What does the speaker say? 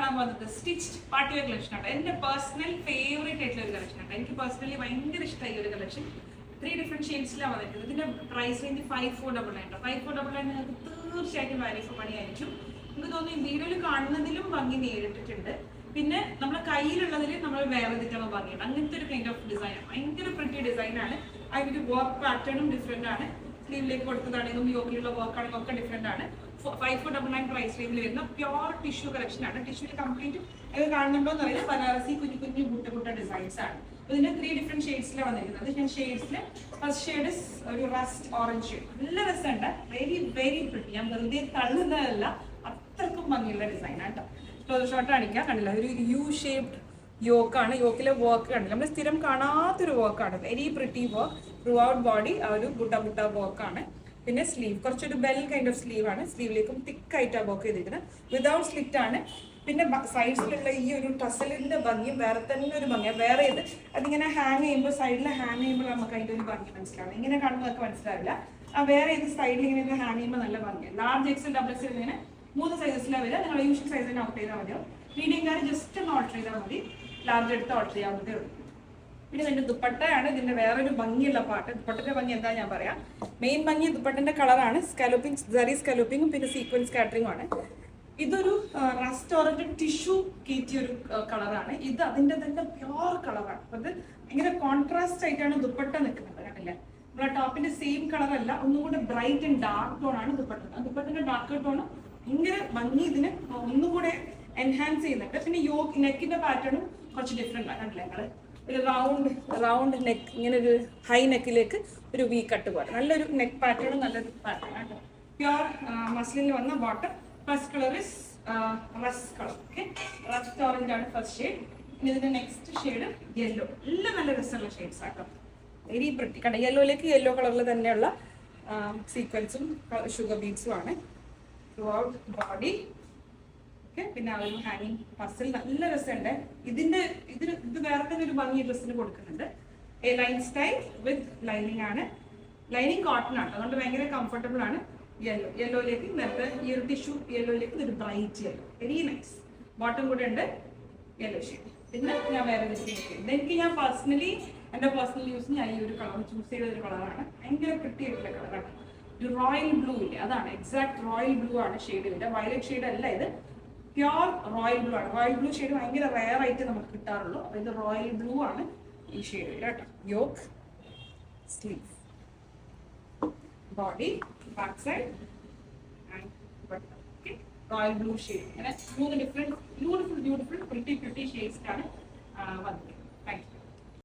കാണാൻ പോകുന്നത് stitched party wear collection ആണ്. എൻ്റെ പേഴ്സണൽ ഫേവറേറ്റ് ആയിട്ടുള്ള ഒരു കളക്ഷൻ ആണ്. എനിക്ക് പേഴ്സണലി ഭയങ്കര ഇഷ്ടമായി ഒരു കളക്ഷൻ. 3 ഡിഫറെന്റ് ഷെയ്ഡ്സിലാണ് വന്നിട്ടുള്ളത്. ഇതിന്റെ പ്രൈസ് റേഞ്ച് 5499 5499 നിങ്ങൾക്ക് തീർച്ചയായിട്ടും വാല്യൂ ഫോർ മണി ആയിരിക്കും. എനിക്ക് തോന്നുന്നു ഈ വീഡിയോയിൽ കാണുന്നതിലും ഭംഗി നേരിട്ടിട്ടുണ്ട്. പിന്നെ നമ്മുടെ കയ്യിലുള്ളതിൽ നമ്മൾ വേറെ ഇതിട്ടാണ് ഭംഗിയാണ്. അങ്ങനത്തെ ഒരു കൈൻഡ് ഓഫ് ഡിസൈനാണ്. ഭയങ്കര പ്രിറ്റി ഡിസൈനാണ്. അതിൻ്റെ വർക്ക് പാറ്റേണും ഡിഫറെന്റ് ആണ്. സ്ലീവിലേക്ക് കൊടുത്തതാണെങ്കിലും യോക്കിലുള്ള വർക്ക് ആണെങ്കിലും ഒക്കെ ഡിഫറെന്റ് ആണ്. 5499 പ്രൈസ് റേഞ്ചിൽ വരുന്ന പ്യോർ ടിഷ്യൂ കളക്ഷൻ ആണ്. ടിഷ്യൂല് കംപ്ലീറ്റ് ഇത് കാണുന്നുണ്ടോ എന്ന് അറിയാം. ബനാറസി കുഞ്ഞു കുഞ്ഞു കുട്ട ഡിസൈൻസ് ആണ്. ഇതിന്റെ 3 ഡിഫറെന്റ് ഷെയ്ഡ്സിലാണ് വന്നിരിക്കുന്നത്. ഞാൻ ഷെയ്ഡ്സിൽ ഫസ്റ്റ് ഷെയ്ഡ് ഒരു റസ്റ്റ് ഓറഞ്ച് ഷെയ്ഡ്. നല്ല രസമുണ്ട്. Very very pretty. ഞാൻ വെറുതെ തള്ളുന്നതല്ല, അത്രക്കും ഭംഗിയുള്ള ഡിസൈൻ ആണ് കേട്ടോ. ഷോർട്ട് അടിക്കാൻ കണ്ടില്ല, ഒരു യു ഷേപ്ഡ് യോക്കാണ്. യോക്കിലെ വർക്ക് കണ്ടില്ല, നമ്മൾ സ്ഥിരം കാണാത്തൊരു വർക്കാണ്. Very pretty work through out body. ഒരു ബുട്ട ബുട്ട വർക്കാണ്. പിന്നെ സ്ലീവ് കുറച്ചൊരു ബെൽ കൈൻഡ് ഓഫ് സ്ലീവ് ആണ്. സ്ലീവിലേക്കും തിക്ക് ആയിട്ടാണ് വർക്ക് ചെയ്തിരിക്കുന്നത്. വിതൗട്ട് സ്ലിറ്റ് ആണ്. പിന്നെ സൈഡ്സിലുള്ള ഈ ഒരു ടസലിന്റെ ഭംഗി വേറെ തന്നെ ഒരു ഭംഗിയാണ്. വേറെ ഇത് അതിങ്ങനെ ഹാങ് ചെയ്യുമ്പോൾ സൈഡിൽ ഹാങ് ചെയ്യുമ്പോൾ നമുക്ക് അതിൻ്റെ ഒരു ഭംഗി മനസ്സിലാവും. ഇങ്ങനെ കാണുമ്പോൾ നമുക്ക് മനസ്സിലാവില്ല. വേറെ ഇത് സൈഡിൽ ഇങ്ങനെ ഹാങ് ചെയ്യുമ്പോൾ നല്ല ഭംഗിയാണ്. ലാർജ് എക്സൽ ഡബിൾ എക്സൽ ഇങ്ങനെ 3 സൈസസിലാണ് വരിക. നിങ്ങൾ യൂഷ്വൽ സൈസ് തന്നെ ഓർഡർ ചെയ്താൽ മതിയോ. മീഡിയംകാർ ജസ്റ്റ് ഒന്ന് ഓർഡർ ചെയ്താൽ മതി. ലാർജ് എടുത്ത് ഓർഡർ ചെയ്യാവുന്നതേ ഉള്ളൂ. പിന്നെ ഇതിന്റെ ദുപ്പട്ടയാണ് ഇതിന്റെ വേറൊരു ഭംഗിയുള്ള പാട്ട്. ദുപ്പട്ടന്റെ ഭംഗി എന്താ ഞാൻ പറയാം. മെയിൻ ഭംഗി ദുപ്പട്ടന്റെ കളറാണ്. സ്കാലോപ്പിംഗ്, സറി സ്കാലോപ്പിംഗും പിന്നെ സീക്വൻസ് കാറ്ററിംഗും ആണ്. ഇതൊരു റസ്റ്റ് ഓറിയന്റഡ് ടിഷ്യൂ കയറ്റിയ ഒരു കളറാണ്. ഇത് അതിന്റെ തന്നെ പ്യോർ കളറാണ്. അപ്പൊ ഇത് ഭയങ്കര കോൺട്രാസ്റ്റ് ആയിട്ടാണ് ദുപ്പട്ട നിൽക്കുന്നത്. കണ്ടില്ലേ, നമ്മളെ ടോപ്പിന്റെ സെയിം കളർ അല്ല, ഒന്നും കൂടെ ബ്രൈറ്റ് ആൻഡ് ഡാർക്ക് ടോൺ ആണ് ദുപ്പട്ട. ദുപ്പട്ടന്റെ ഡാർക്ക് ടോൺ ഭയങ്കര ഭംഗി ഇതിന് ഒന്നുകൂടെ എൻഹാൻസ് ചെയ്യുന്നുണ്ട്. പിന്നെ യോക്ക് നെക്കിന്റെ പാറ്റേണും കുറച്ച് ഡിഫറെന്റ് ആണ്. കണ്ടില്ലേ, ഞങ്ങള് ഒരു റൗണ്ട് നെക്ക്, ഇങ്ങനെ ഒരു ഹൈ നെക്കിലേക്ക് ഒരു വി കട്ട് പോലെ നല്ലൊരു നെക്ക് പാറ്റേണും നല്ലൊരു പാറ്റേൺ ആണ്. പ്യോർ മസ്ലിനിൽ വന്ന bottom. First colour is rest colour. Okay, rest orange ആണ് ഫസ്റ്റ് ഷെയ്ഡ്. ഇനി ഇതിന്റെ നെക്സ്റ്റ് ഷെയ്ഡ് യെല്ലോ. എല്ലാം നല്ല രസമുള്ള ഷെയ്ഡ്സ് ആട്ടോ. Very pretty. കണ്ട യെല്ലോയിലേക്ക് യെല്ലോ കളറിൽ തന്നെയുള്ള സീക്വൻസും ഷുഗർ ബീഡ്സും ആണ് ത്രൂ ഔട്ട് ബോഡി. പിന്നെ ആ ഒരു ഹാങ്ങിങ് പസിൽ നല്ല രസമുണ്ട്. ഇത് വേറെ തന്നെ ഒരു ഭംഗി ഡ്രസ്സിന് കൊടുക്കുന്നുണ്ട്. A line style with lining ആണ്. ലൈനിങ് കോട്ടൺ ആണ്, അതുകൊണ്ട് ഭയങ്കര കംഫർട്ടബിൾ ആണ്. യെല്ലോയിലേക്ക് നേരത്തെ ഈ ഒരു ടിഷ്യൂ യെല്ലോയിലേക്ക് ഒരു bright yellow, very nice. Bottom കൂടെ ഉണ്ട് യെല്ലോ ഷെയ്ഡ്. പിന്നെ ഞാൻ വേറെ ഇതെനിക്ക് ഞാൻ പേഴ്സണലി എൻ്റെ പേഴ്സണൽ യൂസിന് ഞാൻ ഈ ഒരു കളർ ചൂസ് ചെയ്ത ഒരു കളറാണ്. ഭയങ്കര പ്രിറ്റി ആയിട്ടുള്ള കളറാണ്. ഒരു റോയൽ ബ്ലൂ ഇല്ലേ, അതാണ് എക്സാക്ട് റോയൽ ബ്ലൂ ആണ് ഷെയ്ഡ്. ഇതിന്റെ വയലറ്റ് ഷെയ്ഡ് അല്ല, ഇത് പ്യോർ റോയൽ ബ്ലൂ ആണ്. റോയൽ ബ്ലൂ ഷെയ്ഡ് ഭയങ്കര റെയർ ആയിട്ട് നമുക്ക് കിട്ടാറുള്ളൂ. അപ്പൊ ഇത് റോയൽ ബ്ലൂ ആണ് ഈ ഷെയ്ഡ് കേട്ടോ. Yoke, sleeve, body, back side and royal blue shade. ഇങ്ങനെ 3 ഡിഫറെന്റ് ബ്യൂട്ടിഫുൾ പ്രിറ്റി ഷെയ്ഡ്സ് ആണ്